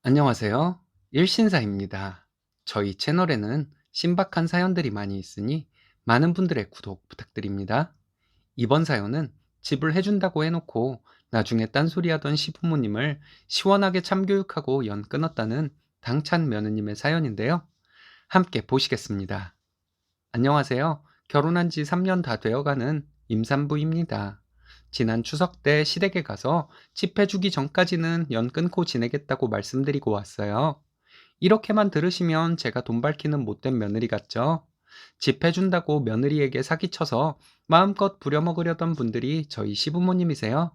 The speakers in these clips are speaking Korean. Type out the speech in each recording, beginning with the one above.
안녕하세요. 일신사입니다. 저희 채널에는 신박한 사연들이 많이 있으니 많은 분들의 구독 부탁드립니다. 이번 사연은 집을 해준다고 해놓고 나중에 딴소리 하던 시부모님을 시원하게 참교육하고 연 끊었다는 당찬 며느님의 사연인데요. 함께 보시겠습니다. 안녕하세요. 결혼한 지 3년 다 되어가는 임산부입니다. 지난 추석 때 시댁에 가서 집 해주기 전까지는 연 끊고 지내겠다고 말씀드리고 왔어요. 이렇게만 들으시면 제가 돈 밝히는 못된 며느리 같죠? 집 해준다고 며느리에게 사기쳐서 마음껏 부려먹으려던 분들이 저희 시부모님이세요.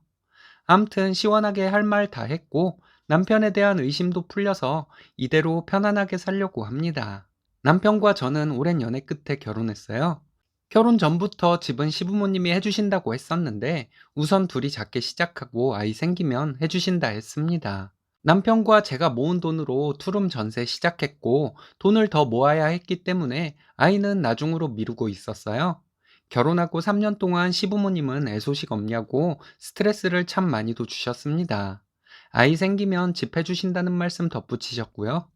암튼 시원하게 할 말 다 했고 남편에 대한 의심도 풀려서 이대로 편안하게 살려고 합니다. 남편과 저는 오랜 연애 끝에 결혼했어요. 결혼 전부터 집은 시부모님이 해주신다고 했었는데 우선 둘이 작게 시작하고 아이 생기면 해주신다 했습니다. 남편과 제가 모은 돈으로 투룸 전세 시작했고 돈을 더 모아야 했기 때문에 아이는 나중으로 미루고 있었어요. 결혼하고 3년 동안 시부모님은 애소식 없냐고 스트레스를 참 많이도 주셨습니다. 아이 생기면 집 해주신다는 말씀 덧붙이셨고요.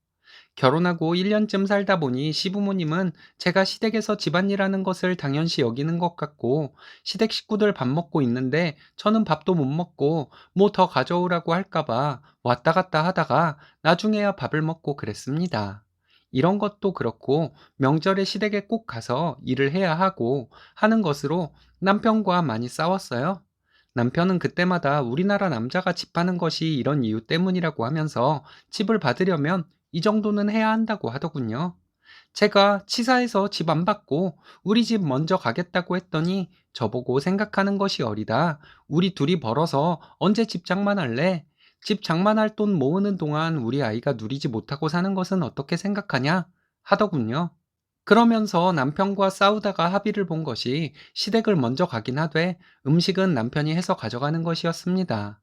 결혼하고 1년쯤 살다 보니 시부모님은 제가 시댁에서 집안일하는 것을 당연시 여기는 것 같고 시댁 식구들 밥 먹고 있는데 저는 밥도 못 먹고 뭐 더 가져오라고 할까봐 왔다 갔다 하다가 나중에야 밥을 먹고 그랬습니다. 이런 것도 그렇고 명절에 시댁에 꼭 가서 일을 해야 하고 하는 것으로 남편과 많이 싸웠어요. 남편은 그때마다 우리나라 남자가 집하는 것이 이런 이유 때문이라고 하면서 집을 받으려면 이 정도는 해야 한다고 하더군요. 제가 치사해서 집 안 받고 우리 집 먼저 가겠다고 했더니 저보고 생각하는 것이 어리다. 우리 둘이 벌어서 언제 집 장만할래? 집 장만할 돈 모으는 동안 우리 아이가 누리지 못하고 사는 것은 어떻게 생각하냐? 하더군요. 그러면서 남편과 싸우다가 합의를 본 것이 시댁을 먼저 가긴 하되 음식은 남편이 해서 가져가는 것이었습니다.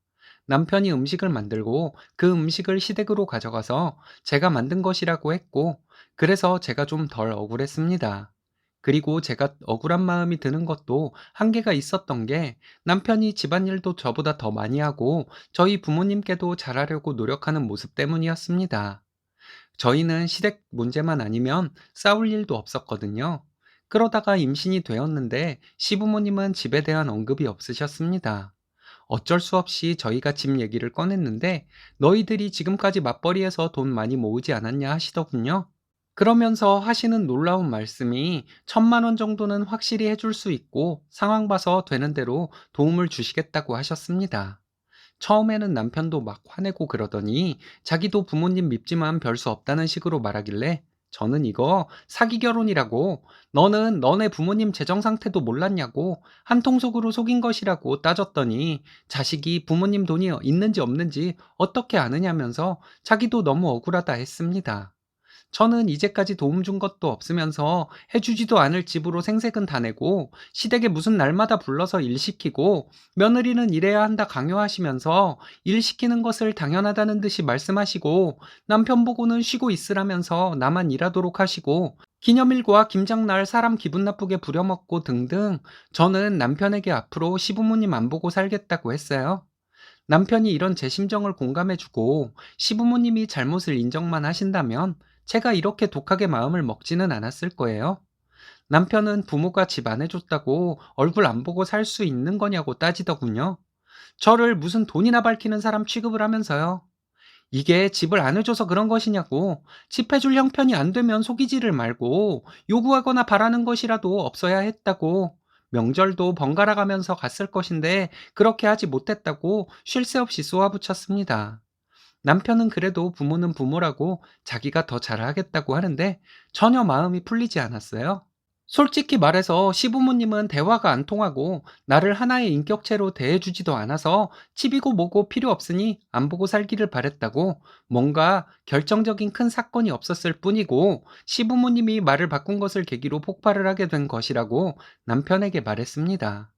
남편이 음식을 만들고 그 음식을 시댁으로 가져가서 제가 만든 것이라고 했고, 그래서 제가 좀 덜 억울했습니다. 그리고 제가 억울한 마음이 드는 것도 한계가 있었던 게 남편이 집안일도 저보다 더 많이 하고 저희 부모님께도 잘하려고 노력하는 모습 때문이었습니다. 저희는 시댁 문제만 아니면 싸울 일도 없었거든요. 그러다가 임신이 되었는데 시부모님은 집에 대한 언급이 없으셨습니다. 어쩔 수 없이 저희가 집 얘기를 꺼냈는데 너희들이 지금까지 맞벌이해서 돈 많이 모으지 않았냐 하시더군요. 그러면서 하시는 놀라운 말씀이 1,000만 원 정도는 확실히 해줄 수 있고 상황 봐서 되는 대로 도움을 주시겠다고 하셨습니다. 처음에는 남편도 막 화내고 그러더니 자기도 부모님 밉지만 별 수 없다는 식으로 말하길래 저는 이거 사기 결혼이라고 너는 너네 부모님 재정 상태도 몰랐냐고 한통속으로 속인 것이라고 따졌더니 자식이 부모님 돈이 있는지 없는지 어떻게 아느냐면서 자기도 너무 억울하다 했습니다. 저는 이제까지 도움 준 것도 없으면서 해주지도 않을 집으로 생색은 다 내고 시댁에 무슨 날마다 불러서 일 시키고 며느리는 일해야 한다 강요하시면서 일 시키는 것을 당연하다는 듯이 말씀하시고 남편 보고는 쉬고 있으라면서 나만 일하도록 하시고 기념일과 김장날 사람 기분 나쁘게 부려먹고 등등 저는 남편에게 앞으로 시부모님 안 보고 살겠다고 했어요. 남편이 이런 제 심정을 공감해주고 시부모님이 잘못을 인정만 하신다면 제가 이렇게 독하게 마음을 먹지는 않았을 거예요. 남편은 부모가 집 안 해줬다고 얼굴 안 보고 살 수 있는 거냐고 따지더군요. 저를 무슨 돈이나 밝히는 사람 취급을 하면서요. 이게 집을 안 해줘서 그런 것이냐고, 집 해줄 형편이 안 되면 속이지를 말고 요구하거나 바라는 것이라도 없어야 했다고, 명절도 번갈아 가면서 갔을 것인데 그렇게 하지 못했다고 쉴 새 없이 쏘아붙였습니다. 남편은 그래도 부모는 부모라고 자기가 더 잘하겠다고 하는데 전혀 마음이 풀리지 않았어요. 솔직히 말해서 시부모님은 대화가 안 통하고 나를 하나의 인격체로 대해주지도 않아서 집이고 뭐고 필요 없으니 안 보고 살기를 바랬다고 뭔가 결정적인 큰 사건이 없었을 뿐이고 시부모님이 말을 바꾼 것을 계기로 폭발을 하게 된 것이라고 남편에게 말했습니다.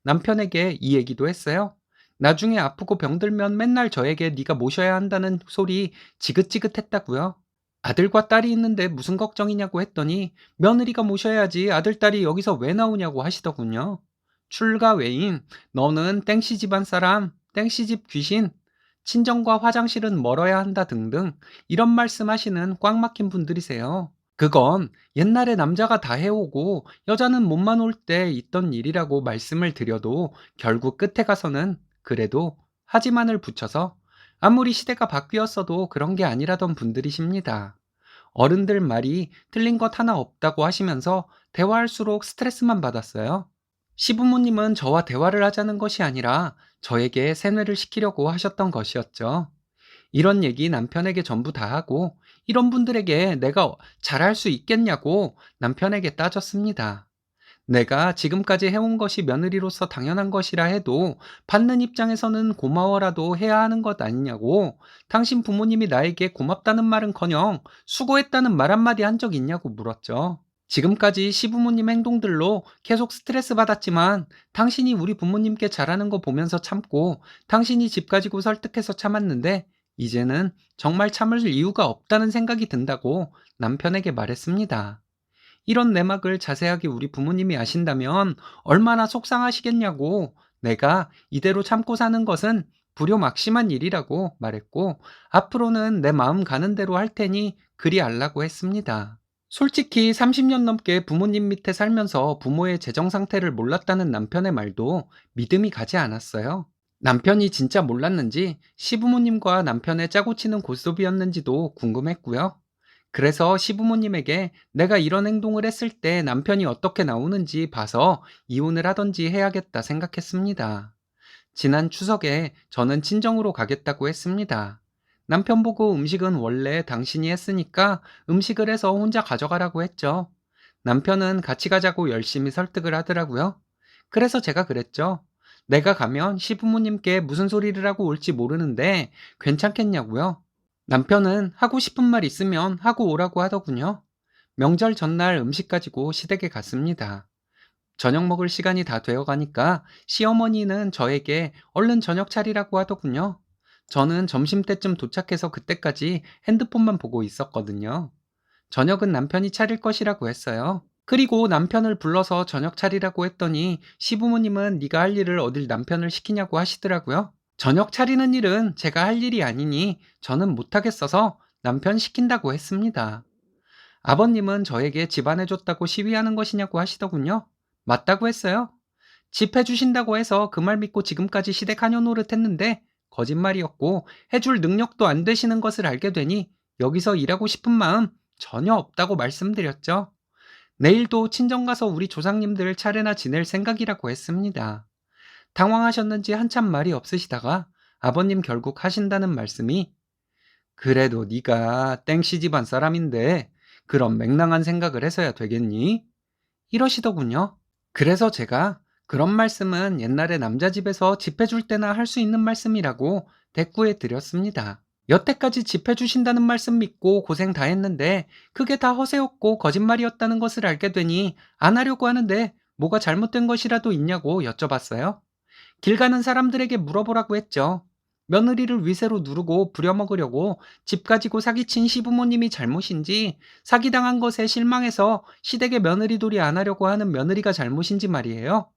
남편에게 이 얘기도 했어요. 나중에 아프고 병들면 맨날 저에게 네가 모셔야 한다는 소리 지긋지긋했다고요. 아들과 딸이 있는데 무슨 걱정이냐고 했더니 며느리가 모셔야지 아들, 딸이 여기서 왜 나오냐고 하시더군요. 출가 외인, 너는 땡씨 집안 사람, 땡씨 집 귀신. 친정과 화장실은 멀어야 한다 등등 이런 말씀하시는 꽉 막힌 분들이세요. 그건 옛날에 남자가 다 해오고 여자는 몸만 올 때 있던 일이라고 말씀을 드려도 결국 끝에 가서는 그래도 하지만을 붙여서 아무리 시대가 바뀌었어도 그런 게 아니라던 분들이십니다. 어른들 말이 틀린 것 하나 없다고 하시면서 대화할수록 스트레스만 받았어요. 시부모님은 저와 대화를 하자는 것이 아니라 저에게 세뇌를 시키려고 하셨던 것이었죠. 이런 얘기 남편에게 전부 다 하고 이런 분들에게 내가 잘할 수 있겠냐고 남편에게 따졌습니다. 내가 지금까지 해온 것이 며느리로서 당연한 것이라 해도 받는 입장에서는 고마워라도 해야 하는 것 아니냐고, 당신 부모님이 나에게 고맙다는 말은커녕 수고했다는 말 한마디 한 적 있냐고 물었죠. 지금까지 시부모님 행동들로 계속 스트레스 받았지만 당신이 우리 부모님께 잘하는 거 보면서 참고 당신이 집 가지고 설득해서 참았는데 이제는 정말 참을 이유가 없다는 생각이 든다고 남편에게 말했습니다. 이런 내막을 자세하게 우리 부모님이 아신다면 얼마나 속상하시겠냐고, 내가 이대로 참고 사는 것은 불효막심한 일이라고 말했고 앞으로는 내 마음 가는 대로 할 테니 그리 알라고 했습니다. 솔직히 30년 넘게 부모님 밑에 살면서 부모의 재정 상태를 몰랐다는 남편의 말도 믿음이 가지 않았어요. 남편이 진짜 몰랐는지 시부모님과 남편의 짜고 치는 고스톱이었는지도 궁금했고요. 그래서 시부모님에게 내가 이런 행동을 했을 때 남편이 어떻게 나오는지 봐서 이혼을 하던지 해야겠다 생각했습니다. 지난 추석에 저는 친정으로 가겠다고 했습니다. 남편 보고 음식은 원래 당신이 했으니까 음식을 해서 혼자 가져가라고 했죠. 남편은 같이 가자고 열심히 설득을 하더라고요. 그래서 제가 그랬죠. 내가 가면 시부모님께 무슨 소리를 하고 올지 모르는데 괜찮겠냐고요. 남편은 하고 싶은 말 있으면 하고 오라고 하더군요. 명절 전날 음식 가지고 시댁에 갔습니다. 저녁 먹을 시간이 다 되어 가니까 시어머니는 저에게 얼른 저녁 차리라고 하더군요. 저는 점심때쯤 도착해서 그때까지 핸드폰만 보고 있었거든요. 저녁은 남편이 차릴 것이라고 했어요. 그리고 남편을 불러서 저녁 차리라고 했더니 시부모님은 네가 할 일을 어딜 남편을 시키냐고 하시더라고요. 저녁 차리는 일은 제가 할 일이 아니니 저는 못하겠어서 남편 시킨다고 했습니다. 아버님은 저에게 집 안 해줬다고 시위하는 것이냐고 하시더군요. 맞다고 했어요. 집 해주신다고 해서 그 말 믿고 지금까지 시댁 한여 노릇했는데 거짓말이었고 해줄 능력도 안 되시는 것을 알게 되니 여기서 일하고 싶은 마음 전혀 없다고 말씀드렸죠. 내일도 친정 가서 우리 조상님들 차례나 지낼 생각이라고 했습니다. 당황하셨는지 한참 말이 없으시다가 아버님 결국 하신다는 말씀이 그래도 네가 땡씨 집안 사람인데 그런 맹랑한 생각을 해서야 되겠니? 이러시더군요. 그래서 제가 그런 말씀은 옛날에 남자 집에서 집 해줄 때나 할 수 있는 말씀이라고 대꾸해 드렸습니다. 여태까지 집 해주신다는 말씀 믿고 고생 다 했는데 그게 다 허세였고 거짓말이었다는 것을 알게 되니 안 하려고 하는데 뭐가 잘못된 것이라도 있냐고 여쭤봤어요. 길 가는 사람들에게 물어보라고 했죠. 며느리를 위세로 누르고 부려먹으려고 집 가지고 사기친 시부모님이 잘못인지 사기당한 것에 실망해서 시댁에 며느리돌이 안 하려고 하는 며느리가 잘못인지 말이에요.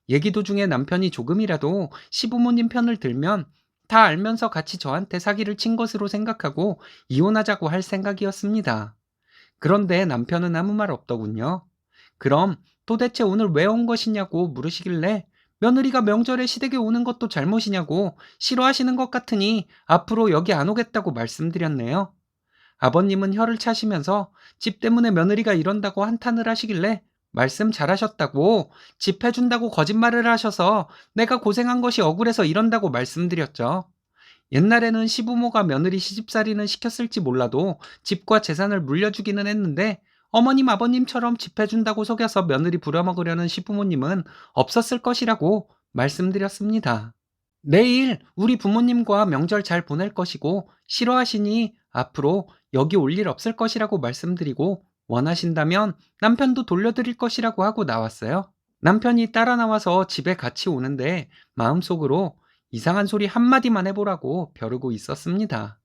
얘기 도중에 남편이 조금이라도 시부모님 편을 들면 다 알면서 같이 저한테 사기를 친 것으로 생각하고 이혼하자고 할 생각이었습니다. 그런데 남편은 아무 말 없더군요. 그럼 도대체 오늘 왜 온 것이냐고 물으시길래 며느리가 명절에 시댁에 오는 것도 잘못이냐고 싫어하시는 것 같으니 앞으로 여기 안 오겠다고 말씀드렸네요. 아버님은 혀를 차시면서 집 때문에 며느리가 이런다고 한탄을 하시길래 말씀 잘하셨다고 집 해준다고 거짓말을 하셔서 내가 고생한 것이 억울해서 이런다고 말씀드렸죠. 옛날에는 시부모가 며느리 시집살이는 시켰을지 몰라도 집과 재산을 물려주기는 했는데 어머님 아버님처럼 집 해준다고 속여서 며느리 부려먹으려는 시부모님은 없었을 것이라고 말씀드렸습니다. 내일 우리 부모님과 명절 잘 보낼 것이고 싫어하시니 앞으로 여기 올 일 없을 것이라고 말씀드리고 원하신다면 남편도 돌려드릴 것이라고 하고 나왔어요. 남편이 따라 나와서 집에 같이 오는데 마음속으로 이상한 소리 한마디만 해보라고 벼르고 있었습니다.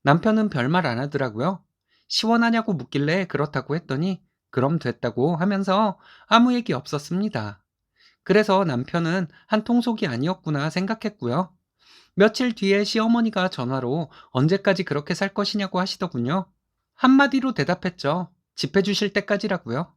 남편은 별말 안 하더라고요. 시원하냐고 묻길래 그렇다고 했더니 그럼 됐다고 하면서 아무 얘기 없었습니다. 그래서 남편은 한 통속이 아니었구나 생각했고요. 며칠 뒤에 시어머니가 전화로 언제까지 그렇게 살 것이냐고 하시더군요. 한마디로 대답했죠. 집 해주실 때까지라고요.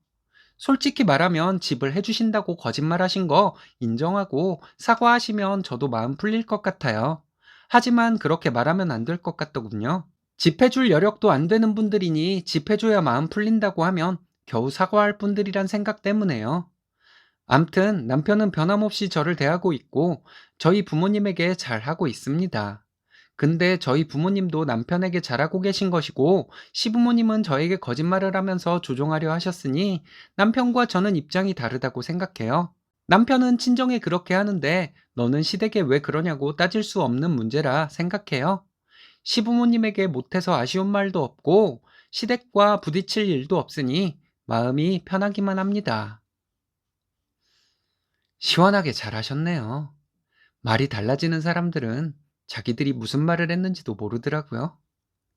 솔직히 말하면 집을 해주신다고 거짓말하신 거 인정하고 사과하시면 저도 마음 풀릴 것 같아요. 하지만 그렇게 말하면 안 될 것 같더군요. 집 해줄 여력도 안 되는 분들이니 집 해줘야 마음 풀린다고 하면 겨우 사과할 분들이란 생각 때문에요. 암튼 남편은 변함없이 저를 대하고 있고 저희 부모님에게 잘하고 있습니다. 근데 저희 부모님도 남편에게 잘하고 계신 것이고 시부모님은 저에게 거짓말을 하면서 조종하려 하셨으니 남편과 저는 입장이 다르다고 생각해요. 남편은 친정에 그렇게 하는데 너는 시댁에 왜 그러냐고 따질 수 없는 문제라 생각해요. 시부모님에게 못해서 아쉬운 말도 없고 시댁과 부딪힐 일도 없으니 마음이 편하기만 합니다. 시원하게 잘하셨네요. 말이 달라지는 사람들은 자기들이 무슨 말을 했는지도 모르더라고요.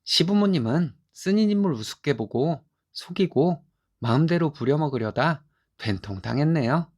시부모님은 쓴인 인물 우습게 보고 속이고 마음대로 부려먹으려다 된통 당했네요.